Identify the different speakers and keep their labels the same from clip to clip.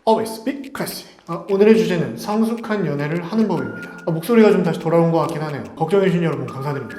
Speaker 1: Always be classy. 오늘의 주제는 성숙한 연애를 하는 법입니다. 목소리가 좀 다시 돌아온 것 같긴 하네요. 걱정해주신 여러분 감사드립니다.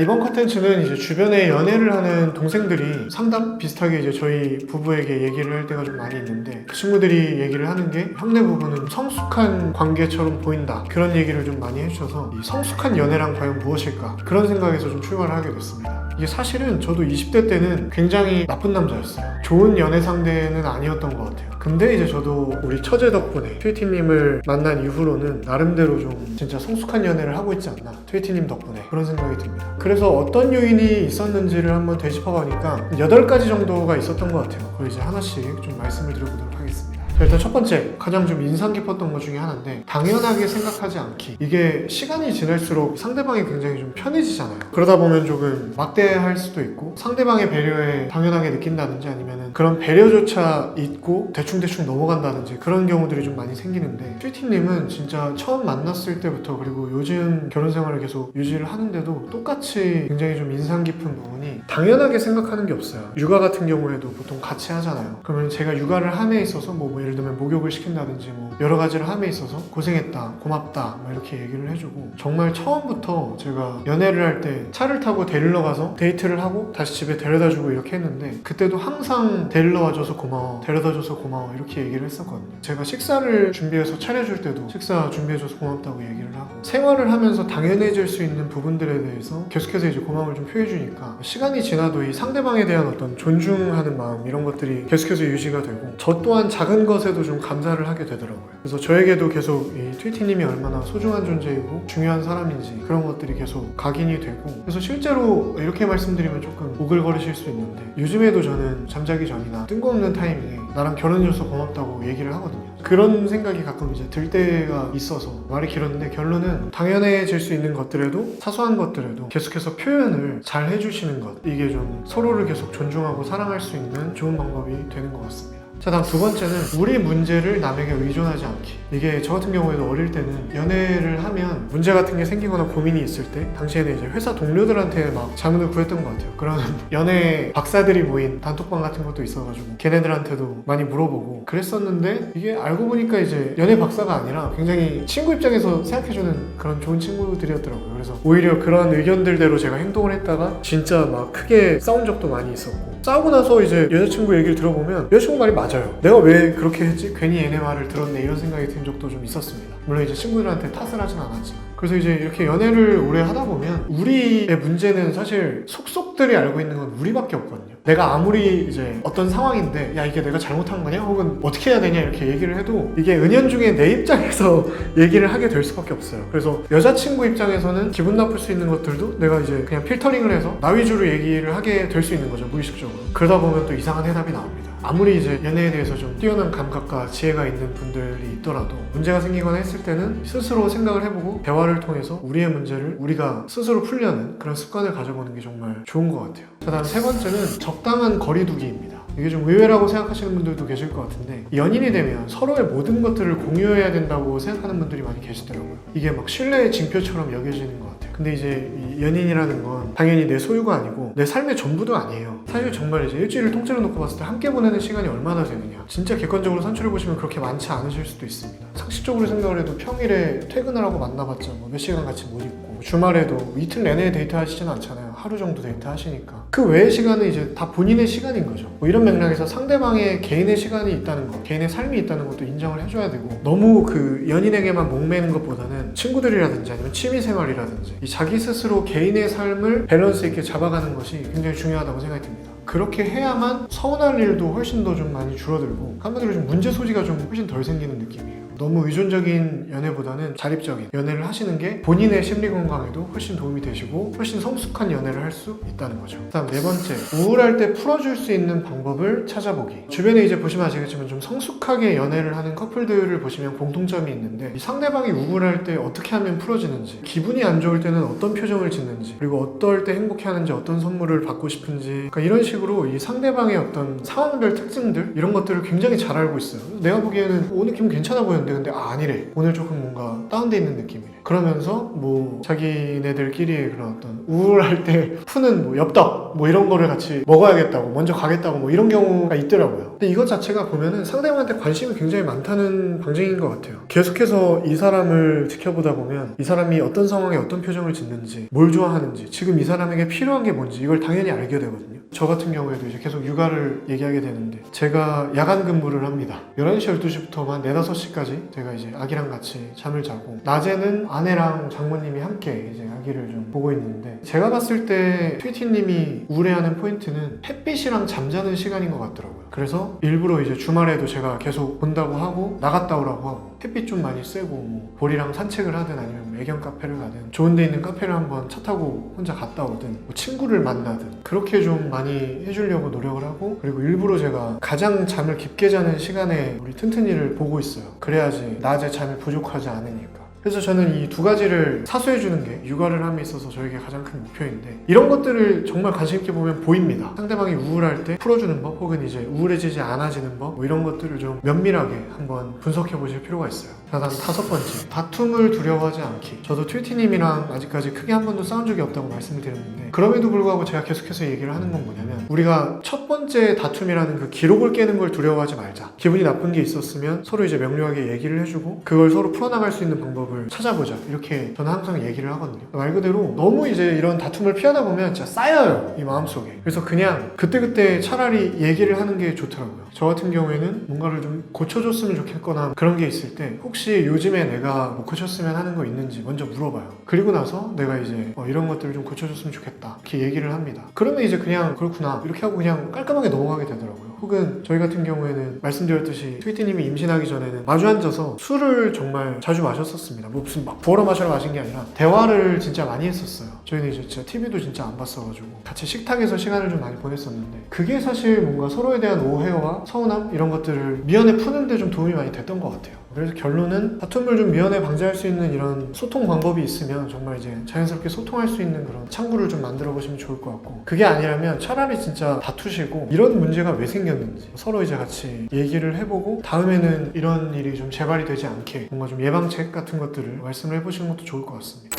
Speaker 1: 이번 컨텐츠는 이제 주변에 연애를 하는 동생들이 상담 비슷하게 이제 저희 부부에게 얘기를 할 때가 좀 많이 있는데, 그 친구들이 얘기를 하는 게 형네 부부는 성숙한 관계처럼 보인다, 그런 얘기를 좀 많이 해주셔서 이 성숙한 연애란 과연 무엇일까, 그런 생각에서 좀 출발을 하게 됐습니다. 이게 사실은 저도 20대 때는 굉장히 나쁜 남자였어요. 좋은 연애 상대는 아니었던 것 같아요. 근데 이제 저도 우리 처제 덕분에 트위티님을 만난 이후로는 나름대로 좀 진짜 성숙한 연애를 하고 있지 않나, 트위티님 덕분에 그런 생각이 듭니다. 그래서 어떤 요인이 있었는지를 한번 되짚어보니까 8가지 정도가 있었던 것 같아요. 그걸 이제 하나씩 좀 말씀을 드려보도록 하겠습니다. 일단 첫 번째, 가장 좀 인상 깊었던 것 중에 하나인데, 당연하게 생각하지 않기. 이게 시간이 지날수록 상대방이 굉장히 좀 편해지잖아요. 그러다 보면 조금 막대할 수도 있고, 상대방의 배려에 당연하게 느낀다든지, 아니면은 그런 배려조차 잊고 대충대충 넘어간다든지, 그런 경우들이 좀 많이 생기는데, 튜티님은 진짜 처음 만났을 때부터, 그리고 요즘 결혼 생활을 계속 유지를 하는데도 똑같이 굉장히 좀 인상 깊은 부분이, 당연하게 생각하는 게 없어요. 육아 같은 경우에도 보통 같이 하잖아요. 그러면 제가 육아를 함에 있어서 뭐 예를 들면 목욕을 시킨다든지 여러 가지를 함에 있어서 고생했다, 고맙다 이렇게 얘기를 해주고, 정말 처음부터 제가 연애를 할 때 차를 타고 데리러 가서 데이트를 하고 다시 집에 데려다주고 이렇게 했는데, 그때도 항상 데리러 와줘서 고마워, 데려다줘서 고마워 이렇게 얘기를 했었거든요. 제가 식사를 준비해서 차려줄 때도 식사 준비해줘서 고맙다고 얘기를 하고, 생활을 하면서 당연해질 수 있는 부분들에 대해서 계속해서 이제 고마움을 좀 표해주니까, 시간이 지나도 이 상대방에 대한 어떤 존중하는 마음, 이런 것들이 계속해서 유지가 되고, 저 또한 작은 것에도 좀 감사를 하게 되더라고요. 그래서 저에게도 계속 이 튜티님이 얼마나 소중한 존재이고 중요한 사람인지, 그런 것들이 계속 각인이 되고, 그래서 실제로 이렇게 말씀드리면 조금 오글거리실 수 있는데, 요즘에도 저는 잠자기 전이나 뜬금없는 타이밍에 나랑 결혼해줘서 고맙다고 얘기를 하거든요. 그런 생각이 가끔 이제 들 때가 있어서 말이 길었는데, 결론은 당연해질 수 있는 것들에도, 사소한 것들에도 계속해서 표현을 잘 해주시는 것, 이게 좀 서로를 계속 존중하고 사랑할 수 있는 좋은 방법이 되는 것 같습니다. 자, 다음 두 번째는 우리 문제를 남에게 의존하지 않기. 이게 저 같은 경우에도 어릴 때는 연애를 하면 문제 같은 게 생기거나 고민이 있을 때, 당시에는 이제 회사 동료들한테 막 자문을 구했던 것 같아요. 그런 연애 박사들이 모인 단톡방 같은 것도 있어가지고 걔네들한테도 많이 물어보고 그랬었는데, 이게 알고 보니까 이제 연애 박사가 아니라 굉장히 친구 입장에서 생각해주는 그런 좋은 친구들이었더라고요. 그래서 오히려 그런 의견들대로 제가 행동을 했다가 진짜 막 크게 싸운 적도 많이 있었고, 싸우고 나서 이제 여자친구 얘기를 들어보면 여자친구 말이 맞아요. 내가 왜 그렇게 했지? 괜히 얘네 말을 들었네, 이런 생각이 든 적도 좀 있었습니다. 물론 이제 친구들한테 탓을 하진 않았지만. 그래서 이제 이렇게 연애를 오래 하다 보면 우리의 문제는 사실 속속들이 알고 있는 건 우리밖에 없거든요. 내가 아무리 이제 어떤 상황인데, 야 이게 내가 잘못한 거냐, 혹은 어떻게 해야 되냐 이렇게 얘기를 해도, 이게 은연중에 내 입장에서 얘기를 하게 될 수밖에 없어요. 그래서 여자친구 입장에서는 기분 나쁠 수 있는 것들도 내가 이제 그냥 필터링을 해서 나 위주로 얘기를 하게 될 수 있는 거죠, 무의식적으로. 그러다 보면 또 이상한 해답이 나옵니다. 아무리 이제 연애에 대해서 좀 뛰어난 감각과 지혜가 있는 분들이 있더라도, 문제가 생기거나 했을 때는 스스로 생각을 해보고 대화를 통해서 우리의 문제를 우리가 스스로 풀려는 그런 습관을 가져보는 게 정말 좋은 것 같아요. 자, 다음 세 번째는 적당한 거리두기입니다. 이게 좀 의외라고 생각하시는 분들도 계실 것 같은데, 연인이 되면 서로의 모든 것들을 공유해야 된다고 생각하는 분들이 많이 계시더라고요. 이게 막 신뢰의 징표처럼 여겨지는 것 같아요. 근데 이제 이 연인이라는 건 당연히 내 소유가 아니고 내 삶의 전부도 아니에요. 사실 정말 이제 일주일을 통째로 놓고 봤을 때 함께 보내는 시간이 얼마나 되느냐, 진짜 객관적으로 산출해보시면 그렇게 많지 않으실 수도 있습니다. 상식적으로 생각을 해도 평일에 퇴근을 하고 만나봤자 몇 시간 같이 못 있고, 주말에도 이틀 내내 데이트 하시지는 않잖아요. 하루 정도 데이트 하시니까 그 외의 시간은 이제 다 본인의 시간인 거죠. 이런 맥락에서 상대방의 개인의 시간이 있다는 것, 개인의 삶이 있다는 것도 인정을 해줘야 되고, 너무 그 연인에게만 목매는 것보다는 친구들이라든지 아니면 취미생활이라든지 이 자기 스스로 개인의 삶을 밸런스 있게 잡아가는 것이 굉장히 중요하다고 생각이 듭니다. 그렇게 해야만 서운할 일도 훨씬 더 좀 많이 줄어들고, 한마디로 좀 문제 소지가 좀 훨씬 덜 생기는 느낌이에요. 너무 의존적인 연애보다는 자립적인 연애를 하시는 게 본인의 심리 건강에도 훨씬 도움이 되시고, 훨씬 성숙한 연애를 할 수 있다는 거죠. 다음 네 번째, 우울할 때 풀어줄 수 있는 방법을 찾아보기. 주변에 이제 보시면 아시겠지만 좀 성숙하게 연애를 하는 커플들을 보시면 공통점이 있는데, 이 상대방이 우울할 때 어떻게 하면 풀어지는지, 기분이 안 좋을 때는 어떤 표정을 짓는지, 그리고 어떨 때 행복해하는지, 어떤 선물을 받고 싶은지, 그러니까 이런 식으로 이 상대방의 어떤 상황별 특징들, 이런 것들을 굉장히 잘 알고 있어요. 내가 보기에는 오늘 기분 괜찮아 보였는데 풀어줬는데 근데 아니래. 오늘 조금 뭔가 다운돼 있는 느낌이래. 그러면서 뭐 자기네들끼리의 그런 어떤 우울할 때 푸는 뭐 엽떡 뭐 이런 거를 같이 먹어야겠다고 먼저 가겠다고 뭐 이런 경우가 있더라고요. 근데 이것 자체가 보면은 상대방한테 관심이 굉장히 많다는 방증인 것 같아요. 계속해서 이 사람을 지켜보다 보면 이 사람이 어떤 상황에 어떤 표정을 짓는지, 뭘 좋아하는지, 지금 이 사람에게 필요한 게 뭔지 이걸 당연히 알게 되거든요. 저 같은 경우에도 이제 계속 육아를 얘기하게 되는데 제가 야간 근무를 합니다. 11시, 12시부터만 4, 5시까지 제가 이제 아기랑 같이 잠을 자고 낮에는 아내랑 장모님이 함께 이제 아기를 좀 보고 있는데 제가 봤을 때 트위티님이 우울해하는 포인트는 햇빛이랑 잠자는 시간인 것 같더라고요. 그래서 일부러 이제 주말에도 제가 계속 본다고 하고 나갔다 오라고 하고 햇빛 좀 많이 쐬고 뭐 볼이랑 산책을 하든 아니면 뭐 애견 카페를 가든 좋은 데 있는 카페를 한번 차 타고 혼자 갔다 오든 뭐 친구를 만나든 그렇게 좀 많이 해주려고 노력을 하고 그리고 일부러 제가 가장 잠을 깊게 자는 시간에 우리 튼튼이를 보고 있어요. 그래야지 낮에 잠이 부족하지 않으니까. 그래서 저는 이 두 가지를 사수해주는 게 육아를 함에 있어서 저에게 가장 큰 목표인데 이런 것들을 정말 관심 있게 보면 보입니다. 상대방이 우울할 때 풀어주는 법 혹은 이제 우울해지지 않아지는 법 뭐 이런 것들을 좀 면밀하게 한번 분석해 보실 필요가 있어요. 자, 다음 5번째, 다툼을 두려워하지 않기. 저도 트위티님이랑 아직까지 크게 한 번도 싸운 적이 없다고 말씀을 드렸는데 그럼에도 불구하고 제가 계속해서 얘기를 하는 건 뭐냐면 우리가 첫 번째 다툼이라는 그 기록을 깨는 걸 두려워하지 말자. 기분이 나쁜 게 있었으면 서로 이제 명료하게 얘기를 해주고 그걸 서로 풀어나갈 수 있는 방법을 찾아보자. 이렇게 저는 항상 얘기를 하거든요. 말 그대로 너무 이제 이런 다툼을 피하다 보면 진짜 쌓여요. 이 마음속에. 그래서 그냥 그때그때 차라리 얘기를 하는 게 좋더라고요. 저 같은 경우에는 뭔가를 좀 고쳐줬으면 좋겠거나 그런 게 있을 때 혹시 요즘에 내가 뭐 고쳤으면 하는 거 있는지 먼저 물어봐요. 그리고 나서 내가 이제 이런 것들을 좀 고쳐줬으면 좋겠다 이렇게 얘기를 합니다. 그러면 이제 그냥 그렇구나 이렇게 하고 그냥 깔끔하게 넘어가게 되더라고요. 혹은 저희 같은 경우에는 말씀드렸듯이 트위티님이 임신하기 전에는 마주 앉아서 술을 정말 자주 마셨었습니다. 뭐 무슨 막 부어라 마셔라 마신 게 아니라 대화를 진짜 많이 했었어요. 저희는 이제 진짜 TV도 진짜 안 봤어가지고 같이 식탁에서 시간을 좀 많이 보냈었는데 그게 사실 뭔가 서로에 대한 오해와 서운함 이런 것들을 미연에 푸는데 좀 도움이 많이 됐던 것 같아요. 그래서 결론은 다툼을 좀 미연에 방지할 수 있는 이런 소통 방법이 있으면 정말 이제 자연스럽게 소통할 수 있는 그런 창구를 좀 만들어 보시면 좋을 것 같고 그게 아니라면 차라리 진짜 다투시고 이런 문제가 왜 생겼는지 서로 이제 같이 얘기를 해보고 다음에는 이런 일이 좀 재발이 되지 않게 뭔가 좀 예방책 같은 것들을 말씀을 해보시는 것도 좋을 것 같습니다.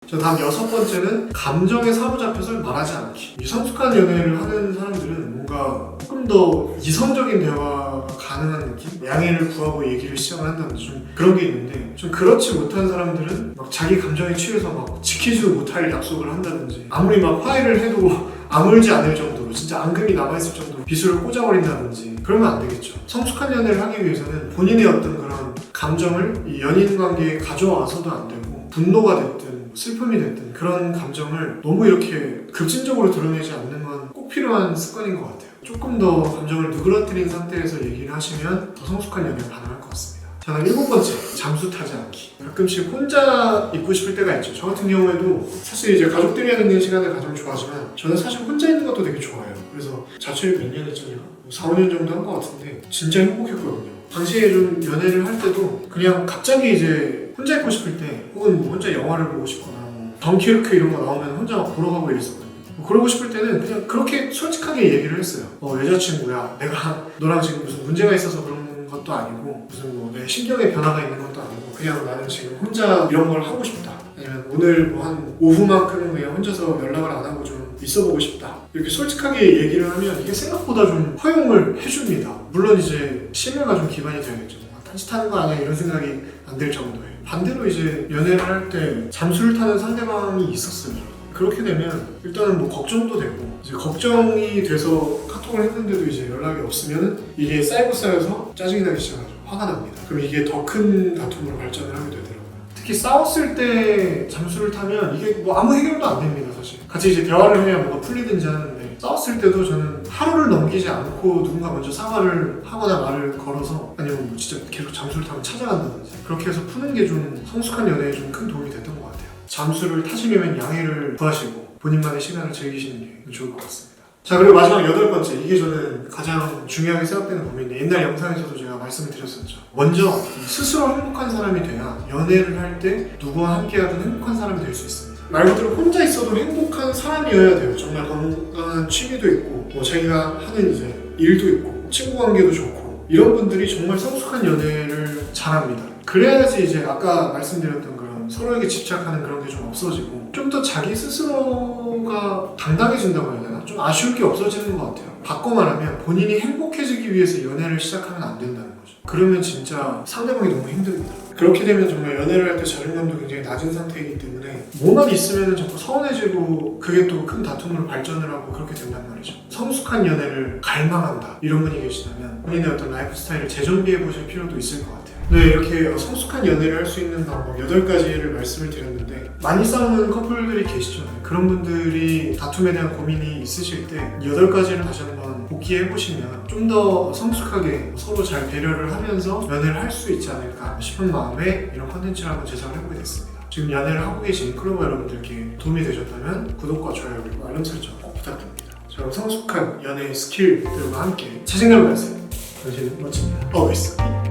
Speaker 1: 자, 다음 6번째는 감정에 사로잡혀서 말하지 않기. 이 성숙한 연애를 하는 사람들은 뭔가 조금 더 이성적인 대화가 가능한 느낌? 양해를 구하고 얘기를 시작을 한다든지 좀 그런 게 있는데 좀 그렇지 못한 사람들은 막 자기 감정에 취해서 막 지키지도 못할 약속을 한다든지 아무리 막 화해를 해도 아물지 않을 정도로 진짜 앙금이 남아있을 정도로 비수를 꽂아버린다든지 그러면 안 되겠죠. 성숙한 연애를 하기 위해서는 본인의 어떤 그런 감정을 이 연인 관계에 가져와서도 안 되고 분노가 됐든 슬픔이 됐든 그런 감정을 너무 이렇게 급진적으로 드러내지 않는 건 꼭 필요한 습관인 것 같아요. 조금 더 감정을 누그러뜨린 상태에서 얘기를 하시면 더 성숙한 연애가 가능할 것 같습니다. 자, 7번째, 잠수 타지 않기. 가끔씩 혼자 있고 싶을 때가 있죠. 저 같은 경우에도 사실 이제 가족들이랑 있는 시간을 가장 좋아하지만 저는 사실 혼자 있는 것도 되게 좋아해요. 그래서 자취를 몇 년 했잖아요. 4, 5년 정도 한 것 같은데 진짜 행복했거든요. 당시에 좀 연애를 할 때도 그냥 갑자기 이제 혼자 있고 싶을 때 혹은 뭐 혼자 영화를 보고 싶거나 뭐 덩키르크 이런 거 나오면 혼자 막 보러 가고 이랬었거든요. 뭐 그러고 싶을 때는 그냥 그렇게 솔직하게 얘기를 했어요. 여자친구야, 내가 너랑 지금 무슨 문제가 있어서 그런 것도 아니고 무슨 뭐 내 심경의 변화가 있는 것도 아니고 그냥 나는 지금 혼자 이런 걸 하고 싶다. 아니면 오늘 뭐 한 오후만큼은 그냥 혼자서 연락을 안 하고 좀 있어보고 싶다. 이렇게 솔직하게 얘기를 하면 이게 생각보다 좀 허용을 해줍니다. 물론 이제 신뢰가 좀 기반이 돼야겠죠. 딴짓하는 거 아니야 이런 생각이 안 들 정도에. 반대로 이제 연애를 할 때 잠수를 타는 상대방이 있었어요. 그렇게 되면 일단은 뭐 걱정도 되고 이제 걱정이 돼서 카톡을 했는데도 이제 연락이 없으면 이게 쌓여서 짜증이 나기 시작하죠. 화가 납니다. 그럼 이게 더 큰 다툼으로 발전을 하게 되더라고요. 특히 싸웠을 때 잠수를 타면 이게 뭐 아무 해결도 안 됩니다. 사실 같이 이제 대화를 해야 뭐가 풀리든지 하는데 싸웠을 때도 저는 하루를 넘기지 않고 누군가 먼저 사과를 하거나 말을 걸어서 아니면 뭐 진짜 계속 잠수를 타면 찾아간다든지 그렇게 해서 푸는 게 좀 성숙한 연애에 좀 큰 도움이 됐던 것 같아요. 잠수를 타시려면 양해를 구하시고 본인만의 시간을 즐기시는 게 좋을 것 같습니다. 자, 그리고 마지막 8번째, 이게 저는 가장 중요하게 생각되는 부분인데 옛날 영상에서도 제가 말씀을 드렸었죠. 먼저 스스로 행복한 사람이 돼야 연애를 할 때 누구와 함께하든 행복한 사람이 될 수 있습니다. 말 그대로 혼자 있어도 행복한 사람이어야 돼요. 정말 건강한 취미도 있고 뭐 자기가 하는 이제 일도 있고 친구 관계도 좋고 이런 분들이 정말 성숙한 연애를 잘합니다. 그래야지 이제 아까 말씀드렸던 그런 서로에게 집착하는 그런 게 좀 없어지고 좀 더 자기 스스로가 당당해진다고 해야 되나? 좀 아쉬울 게 없어지는 것 같아요. 바꿔 말하면 본인이 행복해지기 위해서 연애를 시작하면 안 된다는 거죠. 그러면 진짜 상대방이 너무 힘듭니다. 그렇게 되면 정말 연애를 할 때 자존감도 굉장히 낮은 상태이기 때문에 뭐만 있으면 자꾸 서운해지고 그게 또 큰 다툼으로 발전을 하고 그렇게 된단 말이죠. 성숙한 연애를 갈망한다 이런 분이 계시다면 본인의 어떤 라이프 스타일을 재정비해 보실 필요도 있을 것 같아요. 네, 이렇게 성숙한 연애를 할 수 있는 방법 8가지를 말씀을 드렸는데 많이 싸우는 커플들이 계시죠. 그런 분들이 다툼에 대한 고민이 있으실 때 8가지를 다시 한번 복기해 보시면 좀 더 성숙하게 서로 잘 배려를 하면서 연애를 할 수 있지 않을까 싶은 마음에 이런 컨텐츠를 한번 제작을 해보게 됐습니다. 지금 연애를 하고 계신 클로버 여러분들께 도움이 되셨다면 구독과 좋아요 그리고 알람 설정 꼭 부탁드립니다. 자, 그럼 성숙한 연애 스킬들과 함께 자신감을 가지세요. 당신은 멋집니다. Always.